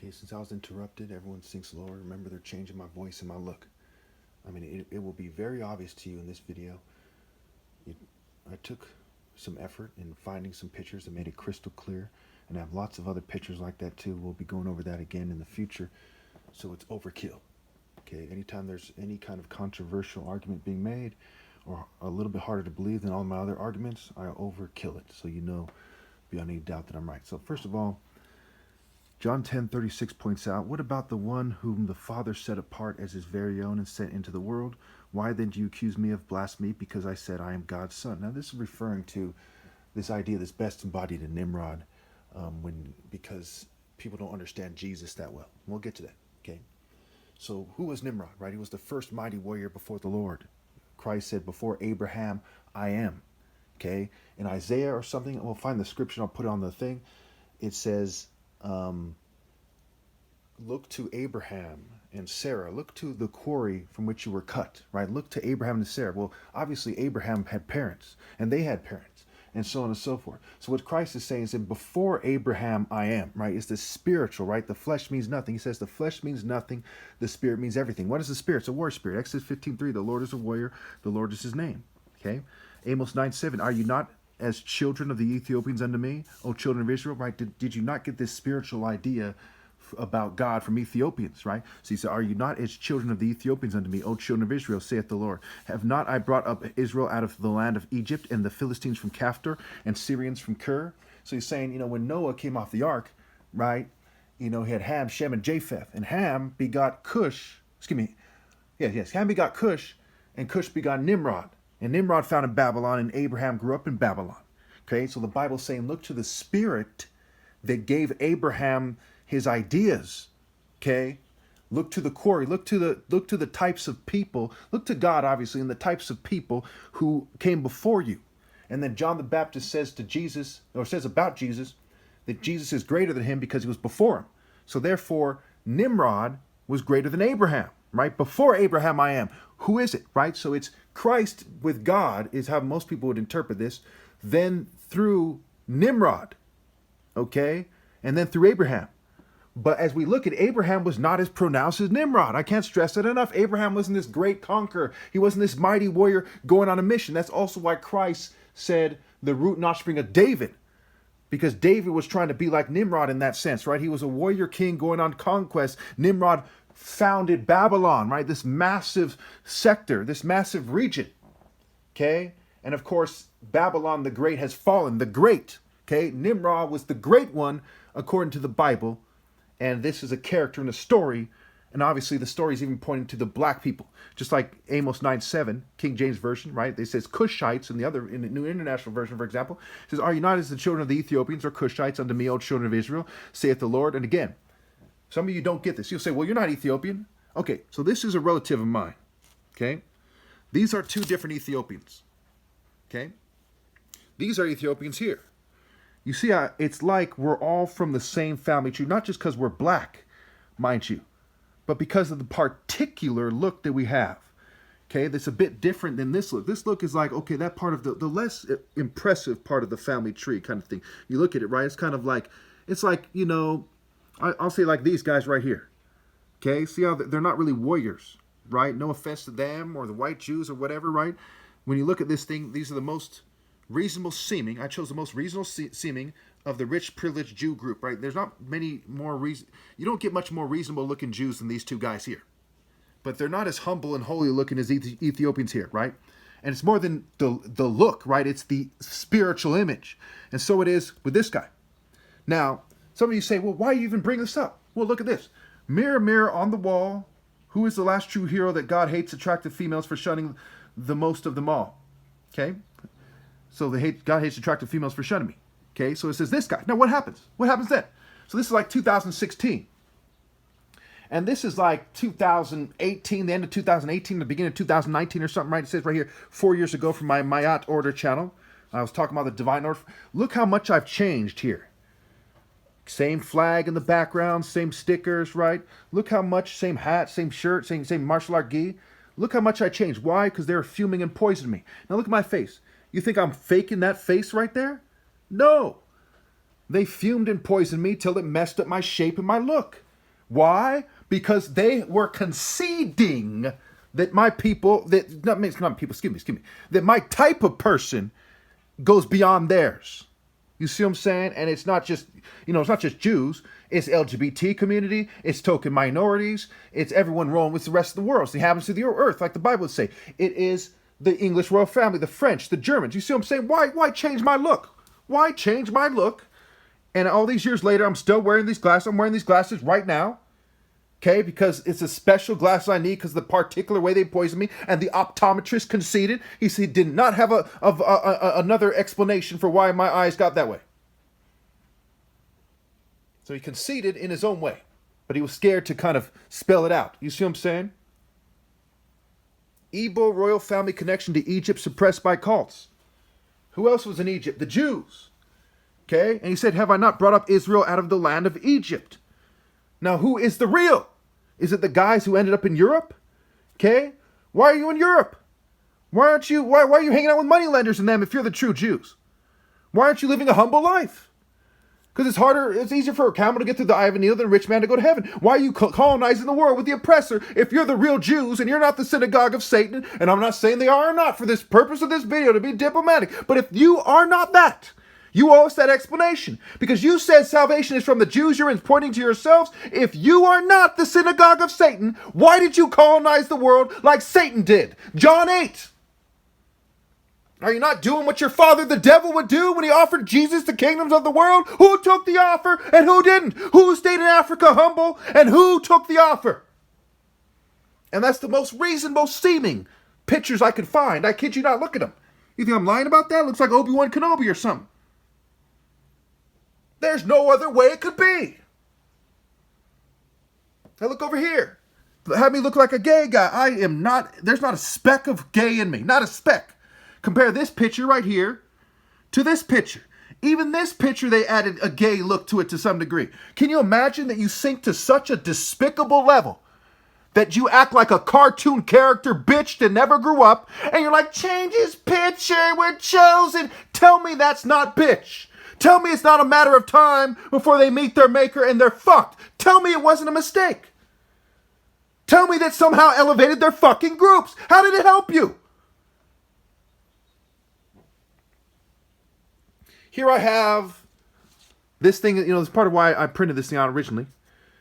Okay, since I was interrupted, everyone sinks lower. Remember, they're changing my voice and my look. I mean, it will be very obvious to you in this video. I took some effort in finding some pictures that made it crystal clear, and I have lots of other pictures like that too. We'll be going over that again in the future, so it's overkill. Okay, anytime there's any kind of controversial argument being made, or a little bit harder to believe than all my other arguments, I overkill it, so you know beyond any doubt that I'm right. So first of all, John 10:36 points out, what about the one whom the Father set apart as his very own and sent into the world? Why then do you accuse me of blasphemy because I said I am God's son? Now this is referring to this idea that's best embodied in Nimrod, because people don't understand Jesus that well. We'll get to that, okay? So who was Nimrod, right? He was the first mighty warrior before the Lord. Christ said, before Abraham, I am, okay? In Isaiah or something, we'll find the scripture, I'll put it on the thing. It says, look to Abraham and Sarah. Look to the quarry from which you were cut, right? Look to Abraham and Sarah. Well, obviously Abraham had parents, and they had parents, and so on and so forth. So what Christ is saying is that before Abraham, I am, right? It's the spiritual, right? The flesh means nothing. He says the flesh means nothing. The spirit means everything. What is the spirit? It's a war spirit. Exodus 15:3, the Lord is a warrior. The Lord is his name, okay? Amos 9:7, are you not as children of the Ethiopians unto me, O children of Israel, right? Did you not get this spiritual idea about God from Ethiopians, right? So he said, are you not as children of the Ethiopians unto me, O children of Israel, saith the Lord? Have not I brought up Israel out of the land of Egypt, and the Philistines from Caphtor, and Syrians from Kir? So he's saying, when Noah came off the ark, right, he had Ham, Shem, and Japheth, and Ham begot Cush, Ham begot Cush, and Cush begot Nimrod. And Nimrod found in Babylon, and Abraham grew up in Babylon. Okay, so the Bible's saying, look to the spirit that gave Abraham his ideas. Okay, look to the quarry, look to the types of people, look to God, obviously, and the types of people who came before you. And then John the Baptist says to Jesus, or says about Jesus, that Jesus is greater than him because he was before him. So therefore, Nimrod was greater than Abraham, right? Before Abraham, I am. Who is it, right? So it's Christ with God is how most people would interpret this. Then through Nimrod, okay? And then through Abraham. But as we look at Abraham was not as pronounced as Nimrod. I can't stress that enough. Abraham wasn't this great conqueror. He wasn't this mighty warrior going on a mission. That's also why Christ said the root and offspring of David. Because David was trying to be like Nimrod in that sense, right? He was a warrior king going on conquest. Nimrod founded Babylon, right? This massive sector, this massive region, okay? And of course, Babylon the Great has fallen, the great, okay? Nimrod was the great one according to the Bible, and this is a character in the story, and obviously the story is even pointing to the black people, just like Amos 9:7, King James Version, right? It says Cushites, in the New International Version, for example, it says, are you not as the children of the Ethiopians or Cushites unto me, O children of Israel, saith the Lord? And again, some of you don't get this. You'll say, well, you're not Ethiopian. Okay, so this is a relative of mine, okay? These are two different Ethiopians, okay? These are Ethiopians here. You see how it's like we're all from the same family tree, not just because we're black, mind you, but because of the particular look that we have, okay? That's a bit different than this look. This look is like, okay, that part of the less impressive part of the family tree kind of thing. You look at it, right? It's kind of like, it's like, I'll say like these guys right here, okay? See how they're not really warriors, right? No offense to them or the white Jews or whatever, right? When you look at this thing, these are the most reasonable seeming. I chose the most reasonable seeming of the rich, privileged Jew group, right? There's not many more you don't get much more reasonable looking Jews than these two guys here. But they're not as humble and holy looking as Ethiopians here, right? And it's more than the look, right? It's the spiritual image. And so it is with this guy. Now, some of you say, well, why you even bring this up? Well, look at this. Mirror, mirror on the wall, who is the last true hero that God hates attractive females for shunning the most of them all? Okay? So God hates attractive females for shunning me. Okay, so it says this guy. Now what happens? What happens then? So this is like 2016. And this is like 2018, the end of 2018, the beginning of 2019 or something, right? It says right here, 4 years ago from my Mayat Order channel. I was talking about the Divine Order. Look how much I've changed here. Same flag in the background, same stickers, right? Look how much, same hat, same shirt, same martial art gi. Look how much I changed. Why? Because they were fuming and poisoning me. Now look at my face. You think I'm faking that face right there? No. They fumed and poisoned me till it messed up my shape and my look. Why? Because they were conceding that my people, not people, excuse me, that my type of person goes beyond theirs. You see what I'm saying? And it's not just, it's not just Jews. It's LGBT community. It's token minorities. It's everyone rolling with the rest of the world. So it happens to the earth, like the Bible would say. It is the English royal family, the French, the Germans. You see what I'm saying? Why change my look? Why change my look? And all these years later, I'm still wearing these glasses. I'm wearing these glasses right now. Okay, because it's a special glass I need because of the particular way they poisoned me. And the optometrist conceded. He said he did not have another explanation for why my eyes got that way. So he conceded in his own way. But he was scared to kind of spell it out. You see what I'm saying? Igbo royal family connection to Egypt suppressed by cults. Who else was in Egypt? The Jews. Okay, and he said, have I not brought up Israel out of the land of Egypt? Now, who is the real? Is it the guys who ended up in Europe? Okay, why are you in Europe? Why are you hanging out with moneylenders and them if you're the true Jews? Why aren't you living a humble life? Because it's easier for a camel to get through the eye of a needle than a rich man to go to heaven. Why are you colonizing the world with the oppressor if you're the real Jews and you're not the synagogue of Satan? And I'm not saying they are or not for this purpose of this video to be diplomatic. But if you are not that, you owe us that explanation. Because you said salvation is from the Jews, you're pointing to yourselves. If you are not the synagogue of Satan, why did you colonize the world like Satan did? John 8. Are you not doing what your father the devil would do when he offered Jesus the kingdoms of the world? Who took the offer and who didn't? Who stayed in Africa humble and who took the offer? And that's the most reasonable seeming pictures I could find. I kid you not, look at them. You think I'm lying about that? Looks like Obi-Wan Kenobi or something. There's no other way it could be. Now look over here. Have me look like a gay guy. I am not, there's not a speck of gay in me. Not a speck. Compare this picture right here to this picture. Even this picture, they added a gay look to it to some degree. Can you imagine that you sink to such a despicable level that you act like a cartoon character bitch that never grew up and you're like, change his picture, we're chosen. Tell me that's not bitch. Tell me it's not a matter of time before they meet their maker and they're fucked. Tell me it wasn't a mistake. Tell me that somehow elevated their fucking groups. How did it help you? Here I have this thing, it's part of why I printed this thing out originally.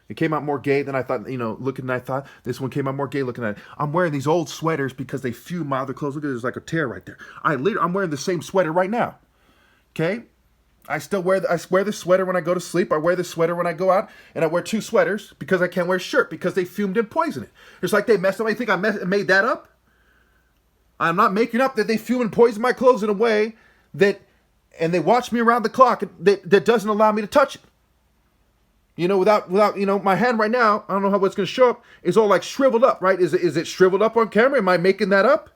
It came out more gay than I thought, looking, I thought this one came out more gay looking at it. I'm wearing these old sweaters because they fume my other clothes. Look at there's like a tear right there. I'm wearing the same sweater right now. Okay? I wear this sweater when I go to sleep. I wear this sweater when I go out. And I wear two sweaters because I can't wear a shirt because they fumed and poisoned it. It's like they messed up. I think I made that up? I'm not making up that they fume and poison my clothes in a way that... And they watch me around the clock that doesn't allow me to touch it. Without my hand right now, I don't know how it's going to show up, is all like shriveled up, right? Is it shriveled up on camera? Am I making that up?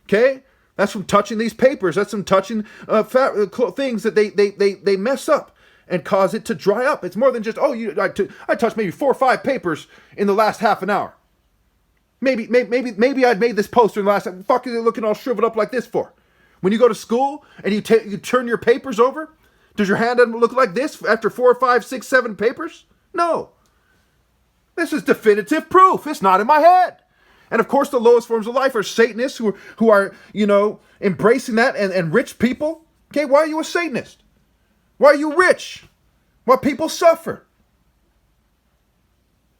Okay? That's from touching these papers. That's from touching things that they mess up and cause it to dry up. It's more than just, I touched maybe 4 or 5 papers in the last half an hour. Maybe I'd made this poster in the last, fuck is it looking all shriveled up like this for? When you go to school and you turn your papers over, does your hand look like this after 4 or 5, 6, 7 papers? No. This is definitive proof. It's not in my head. And of course, the lowest forms of life are Satanists who are, embracing that and rich people. Okay, why are you a Satanist? Why are you rich? Why people suffer?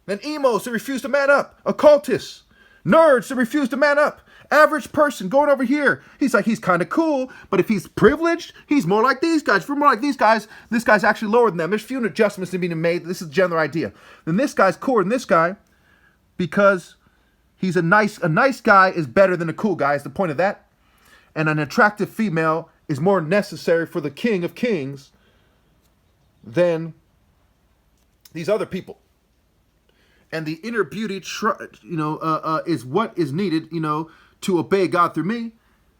Then emos that refuse to man up. Occultists. Nerds that refuse to man up. Average person going over here. He's kind of cool, but if he's privileged, he's more like these guys. If we're more like these guys, this guy's actually lower than them. There's few adjustments to be made. This is the general idea. Then this guy's cooler than this guy because he's a nice guy is better than a cool guy is the point of that. And an attractive female is more necessary for the king of kings than these other people. And the inner beauty, is what is needed, to obey God through me.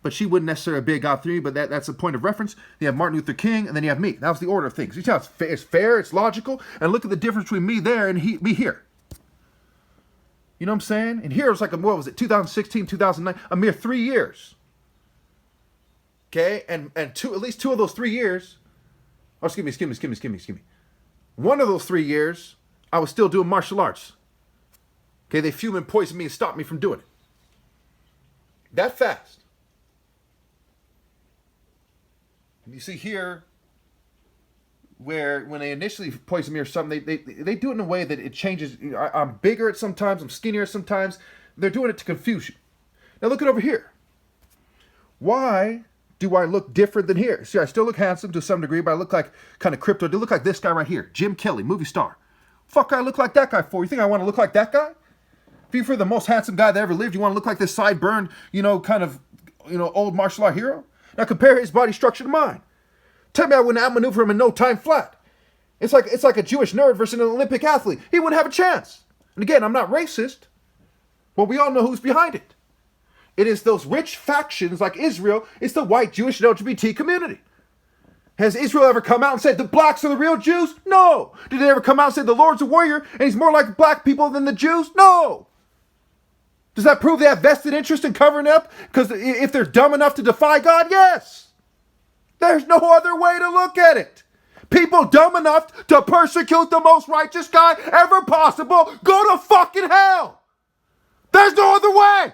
But she wouldn't necessarily obey God through me, but that's a point of reference. You have Martin Luther King, and then you have me. That was the order of things. You see how it's fair, it's logical, and look at the difference between me there and me here. You know what I'm saying? And here it was like, 2016, 2009, a mere 3 years. Okay? And at least 2 of those 3 years, excuse me. One of those 3 years, I was still doing martial arts. Okay, they fume and poison me and stop me from doing it. That fast. You see here, where when they initially poison me or something, they do it in a way that it changes. I'm bigger at sometimes, I'm skinnier at sometimes. They're doing it to confuse you. Now look at over here. Why do I look different than here? See, I still look handsome to some degree, but I look like kind of crypto. Do look like this guy right here, Jim Kelly, movie star. Fuck, I look like that guy for? You think I want to look like that guy? If you're the most handsome guy that ever lived, you want to look like this sideburn, kind of, old martial art hero? Now compare his body structure to mine. Tell me I wouldn't outmaneuver him in no time flat. It's like a Jewish nerd versus an Olympic athlete. He wouldn't have a chance. And again, I'm not racist, but we all know who's behind it. It is those rich factions like Israel. It's the white Jewish and LGBT community. Has Israel ever come out and said the blacks are the real Jews? No. Did they ever come out and say the Lord's a warrior and he's more like black people than the Jews? No. Does that prove they have vested interest in covering up? Because if they're dumb enough to defy God, yes. There's no other way to look at it. People dumb enough to persecute the most righteous guy ever possible, go to fucking hell. There's no other way.